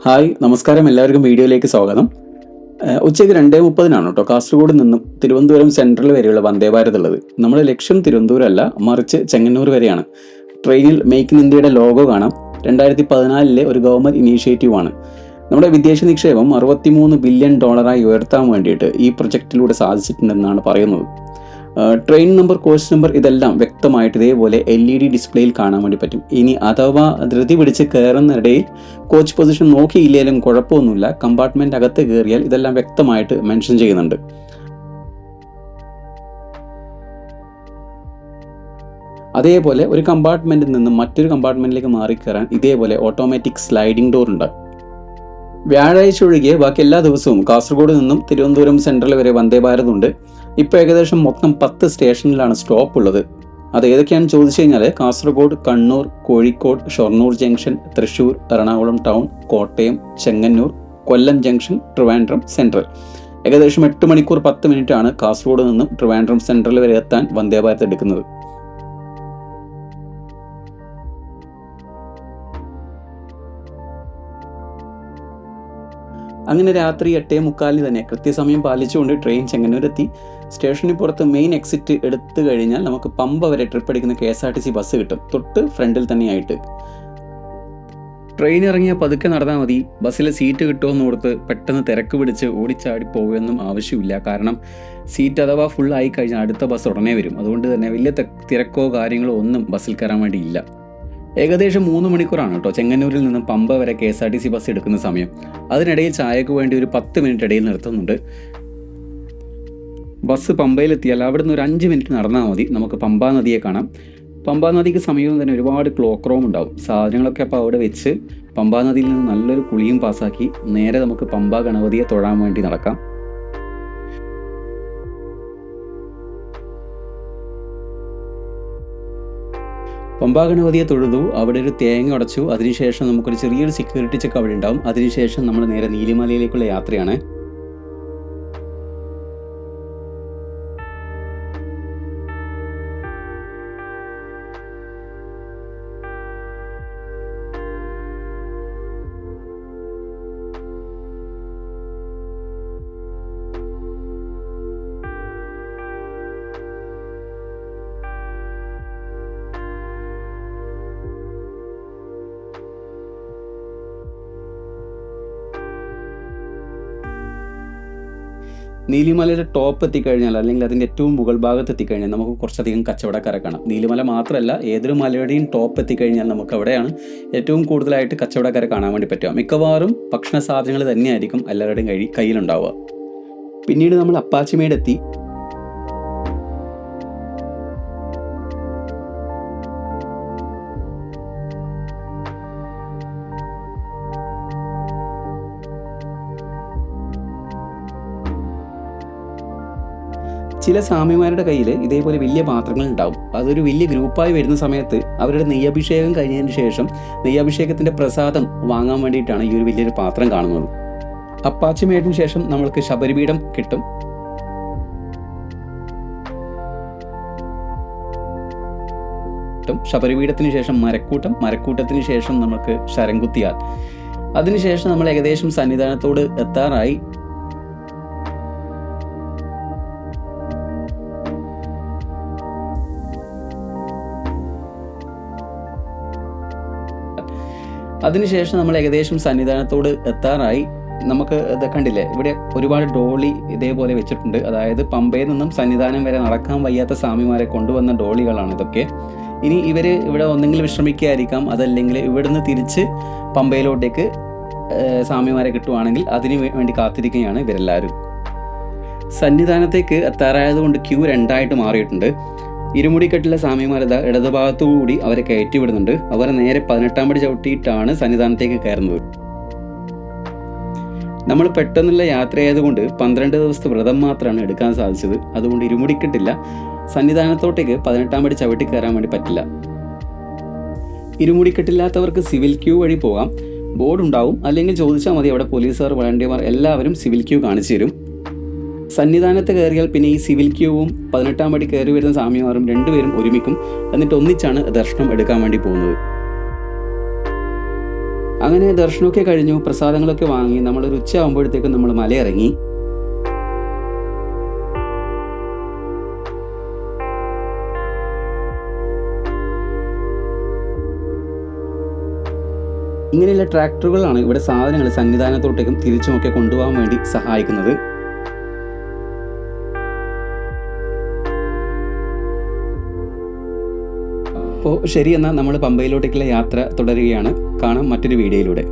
Hi നമസ്കാരം, എല്ലാവർക്കും വീഡിയോയിലേക്ക് സ്വാഗതം. ഉച്ചയ്ക്ക് 2:30 കേട്ടോ കാസർഗോഡ് നിന്നും തിരുവനന്തപുരം സെൻട്രൽ വരെയുള്ള വന്ദേ ഭാരത് ഉള്ളത്. നമ്മുടെ ലക്ഷ്യം തിരുവനന്തപുരം അല്ല, മറിച്ച് ചെങ്ങന്നൂർ വരെയാണ്. ട്രെയിനിൽ മേക്ക് ഇൻ ഇന്ത്യയുടെ ലോഗോ കാണാം. 2014 ഒരു ഗവൺമെൻറ് ഇനീഷ്യേറ്റീവാണ്. നമ്മുടെ വിദേശ നിക്ഷേപം $63 ബില്യൺ ഉയർത്താൻ വേണ്ടിയിട്ട് ഈ പ്രൊജക്റ്റിലൂടെ സാധിച്ചിട്ടുണ്ടെന്നാണ് പറയുന്നത്. ട്രെയിൻ നമ്പർ, കോച്ച് നമ്പർ ഇതെല്ലാം വ്യക്തമായിട്ട് ഇതേപോലെ LED ഡിസ്പ്ലേയിൽ കാണാൻ വേണ്ടി പറ്റും. ഇനി അഥവാ ധൃതി പിടിച്ച് കയറുന്നിടയിൽ കോച്ച് പൊസിഷൻ നോക്കിയില്ലെങ്കിലും കുഴപ്പമൊന്നുമില്ല. കമ്പാർട്ട്മെൻറ്റ് അകത്ത് കയറിയാൽ ഇതെല്ലാം വ്യക്തമായിട്ട് മെൻഷൻ ചെയ്യുന്നുണ്ട്. അതേപോലെ ഒരു കമ്പാർട്ട്മെൻറ്റിൽ നിന്ന് മറ്റൊരു കമ്പാർട്ട്മെൻറ്റിലേക്ക് മാറിക്കയറാൻ ഇതേപോലെ ഓട്ടോമാറ്റിക് സ്ലൈഡിംഗ് ഡോർ ഉണ്ട്. വ്യാഴാഴ്ച ഒഴികെ ബാക്കി എല്ലാ ദിവസവും കാസർഗോഡ് നിന്നും തിരുവനന്തപുരം സെൻട്രൽ വരെ വന്ദേ ഭാരത് ഉണ്ട്. ഇപ്പോൾ ഏകദേശം മൊത്തം 10 സ്റ്റേഷനിലാണ് സ്റ്റോപ്പ് ഉള്ളത്. അത് ഏതൊക്കെയാണെന്ന് ചോദിച്ചു കഴിഞ്ഞാൽ കാസർഗോഡ്, കണ്ണൂർ, കോഴിക്കോട്, ഷൊർണൂർ ജംഗ്ഷൻ, തൃശ്ശൂർ, എറണാകുളം ടൗൺ, കോട്ടയം, ചെങ്ങന്നൂർ, കൊല്ലം ജംഗ്ഷൻ, ട്രിവാൻഡ്രം സെൻട്രൽ. ഏകദേശം 8 മണിക്കൂർ 10 മിനിറ്റാണ് കാസർഗോഡ് നിന്നും ട്രിവാൻഡ്രം സെൻട്രൽ വരെ എത്താൻ വന്ദേ ഭാരത് എടുക്കുന്നത്. അങ്ങനെ രാത്രി 8:45 തന്നെ കൃത്യസമയം പാലിച്ചുകൊണ്ട് ട്രെയിൻ ചെങ്ങന്നൂരെത്തി. സ്റ്റേഷന് പുറത്ത് മെയിൻ എക്സിറ്റ് എടുത്തു കഴിഞ്ഞാൽ നമുക്ക് പമ്പ വരെ ട്രിപ്പ് അടിക്കുന്ന KSRTC ബസ് കിട്ടും, തൊട്ട് ഫ്രണ്ടിൽ തന്നെയായിട്ട്. ട്രെയിൻ ഇറങ്ങിയാൽ പതുക്കെ നടന്നാൽ മതി. ബസ്സിൽ സീറ്റ് കിട്ടുമെന്ന് ഓർത്ത് പെട്ടെന്ന് തിരക്ക് പിടിച്ച് ഓടിച്ചാടി പോകുമെന്നും ആവശ്യമില്ല. കാരണം സീറ്റ് അഥവാ ഫുൾ ആയി കഴിഞ്ഞാൽ അടുത്ത ബസ് ഉടനെ വരും. അതുകൊണ്ട് തന്നെ വലിയ തിരക്കോ കാര്യങ്ങളോ ഒന്നും ബസ്സിൽ കയറാൻ വേണ്ടിയില്ല. ഏകദേശം 3 മണിക്കൂറാണ് കേട്ടോ ചെങ്ങന്നൂരിൽ നിന്ന് പമ്പ വരെ KSRTC ബസ് എടുക്കുന്ന സമയം. അതിനിടയിൽ ചായക്ക് വേണ്ടി ഒരു 10 മിനിറ്റ് ഇടയിൽ നിർത്തുന്നുണ്ട്. ബസ് പമ്പയിലെത്തിയാൽ അവിടെ നിന്ന് ഒരു 5 മിനിറ്റ് നടന്നാൽ മതി, നമുക്ക് പമ്പാ നദിയെ കാണാം. പമ്പാ നദിക്ക് സമീപം തന്നെ ഒരുപാട് ക്ലോക്ക് റൂം ഉണ്ടാവും. സാധനങ്ങളൊക്കെ അപ്പോൾ അവിടെ വെച്ച് പമ്പാ നദിയിൽ നിന്ന് നല്ലൊരു കുളിയും പാസ്സാക്കി നേരെ നമുക്ക് പമ്പാ ഗണപതിയെ തൊഴാൻ വേണ്ടി നടക്കാം. പമ്പാ ഗണപതിയെ തൊഴുതു, അവിടെ ഒരു തേങ്ങ ഉടച്ചു. അതിനുശേഷം നമുക്കൊരു ചെറിയൊരു സെക്യൂരിറ്റി ചെക്ക് അവിടെ ഉണ്ടാവും. അതിനുശേഷം നമ്മൾ നേരെ നീലിമലയിലേക്കുള്ള യാത്രയാണ്. നീലിമലയുടെ ടോപ്പ് എത്തിക്കഴിഞ്ഞാൽ, അല്ലെങ്കിൽ അതിൻ്റെ ഏറ്റവും മുകൾ ഭാഗത്ത് എത്തിക്കഴിഞ്ഞാൽ നമുക്ക് കുറച്ചധികം കച്ചവടക്കാരെ കാണാം. നീലിമല മാത്രമല്ല, ഏതൊരു മലയുടെയും ടോപ്പ് എത്തിക്കഴിഞ്ഞാൽ നമുക്ക് അവിടെയാണ് ഏറ്റവും കൂടുതലായിട്ട് കച്ചവടക്കാരെ കാണാൻ വേണ്ടി പറ്റുക. മിക്കവാറും ഭക്ഷണ സാധനങ്ങൾ തന്നെയായിരിക്കും എല്ലാവരുടെയും കയ്യിലുണ്ടാവുക. പിന്നീട് നമ്മൾ അപ്പാച്ചിമേടെത്തി. ചില സ്വാമിമാരുടെ കയ്യിൽ ഇതേപോലെ വലിയ പാത്രങ്ങൾ ഉണ്ടാവും. അതൊരു വലിയ ഗ്രൂപ്പായി വരുന്ന സമയത്ത് അവരുടെ നെയ്യഭിഷേകം കഴിഞ്ഞതിന് ശേഷം നെയ്യഭിഷേകത്തിൻ്റെ പ്രസാദം വാങ്ങാൻ വേണ്ടിയിട്ടാണ് ഈ ഒരു വലിയൊരു പാത്രം കാണുന്നത്. അപ്പാച്ചിമേടിന് ശേഷം നമ്മൾക്ക് ശബരിപീഠം കിട്ടും. ശബരിപീഠത്തിന് ശേഷം മരക്കൂട്ടത്തിന് ശേഷം നമുക്ക് ശരംകുത്തിയാൽ. അതിനുശേഷം നമ്മൾ ഏകദേശം സന്നിധാനത്തോട് എത്താറായി. സന്നിധാനത്തോട് എത്താറായി. നമുക്ക് ഇത് കണ്ടില്ലേ, ഇവിടെ ഒരുപാട് ഡോളി ഇതേപോലെ വെച്ചിട്ടുണ്ട്. അതായത് പമ്പയിൽ നിന്നും സന്നിധാനം വരെ നടക്കാൻ വയ്യാത്ത സ്വാമിമാരെ കൊണ്ടുവന്ന ഡോളികളാണ് ഇതൊക്കെ. ഇനി ഇവർ ഇവിടെ ഒന്നെങ്കിൽ വിശ്രമിക്കുകയായിരിക്കാം, അതല്ലെങ്കിൽ ഇവിടുന്ന് തിരിച്ച് പമ്പയിലോട്ടേക്ക് സ്വാമിമാരെ കിട്ടുവാണെങ്കിൽ അതിന് വേണ്ടി കാത്തിരിക്കുകയാണ് ഇവരെല്ലാവരും. സന്നിധാനത്തേക്ക് എത്താറായതുകൊണ്ട് ക്യൂ 2ആയിട്ട് മാറിയിട്ടുണ്ട്. ഇരുമുടിക്കെട്ടിലെ സ്വാമിമാരത ഇടതുഭാഗത്തുകൂടി അവരെ കയറ്റി വിടുന്നുണ്ട്. അവർ നേരെ 18-ാം പടി ചവിട്ടിയിട്ടാണ് സന്നിധാനത്തേക്ക് കയറുന്നത്. നമ്മൾ പെട്ടെന്നുള്ള യാത്രയായതുകൊണ്ട് 12 ദിവസത്തെ വ്രതം മാത്രമാണ് എടുക്കാൻ സാധിച്ചത്. അതുകൊണ്ട് ഇരുമുടിക്കെട്ടില്ല. സന്നിധാനത്തോട്ടേക്ക് 18-ാം പടി ചവിട്ടി കയറാൻ വേണ്ടി പറ്റില്ല. ഇരുമുടിക്കെട്ടില്ലാത്തവർക്ക് സിവിൽ ക്യൂ വഴി പോകാം. ബോർഡ് ഉണ്ടാവും, അല്ലെങ്കിൽ ചോദിച്ചാൽ മതി. അവിടെ പോലീസുകാർ, വളണ്ടിയർമാർ എല്ലാവരും സിവിൽ ക്യൂ കാണിച്ചു തരും. സന്നിധാനത്ത് കയറിയാൽ പിന്നെ ഈ സിവിൽ ക്യൂവും 18-ാം പടി കയറി വരുന്ന സ്വാമിമാരും രണ്ടുപേരും ഒരുമിക്കും. എന്നിട്ട് ഒന്നിച്ചാണ് ദർശനം എടുക്കാൻ വേണ്ടി പോകുന്നത്. അങ്ങനെ ദർശനമൊക്കെ കഴിഞ്ഞു, പ്രസാദങ്ങളൊക്കെ വാങ്ങി നമ്മളൊരു ഉച്ചയാകുമ്പോഴത്തേക്കും നമ്മൾ മലയിറങ്ങി. ഇങ്ങനെയുള്ള ട്രാക്ടറുകളാണ് ഇവിടെ സാധനങ്ങൾ സന്നിധാനത്തോട്ടേക്കും തിരിച്ചുമൊക്കെ കൊണ്ടുപോകാൻ വേണ്ടി സഹായിക്കുന്നത്. അപ്പോൾ ശരി, എന്നാൽ നമ്മൾ പമ്പയിലോട്ടേക്കുള്ള യാത്ര തുടരുകയാണ്. കാണാം മറ്റൊരു വീഡിയോയിലൂടെ.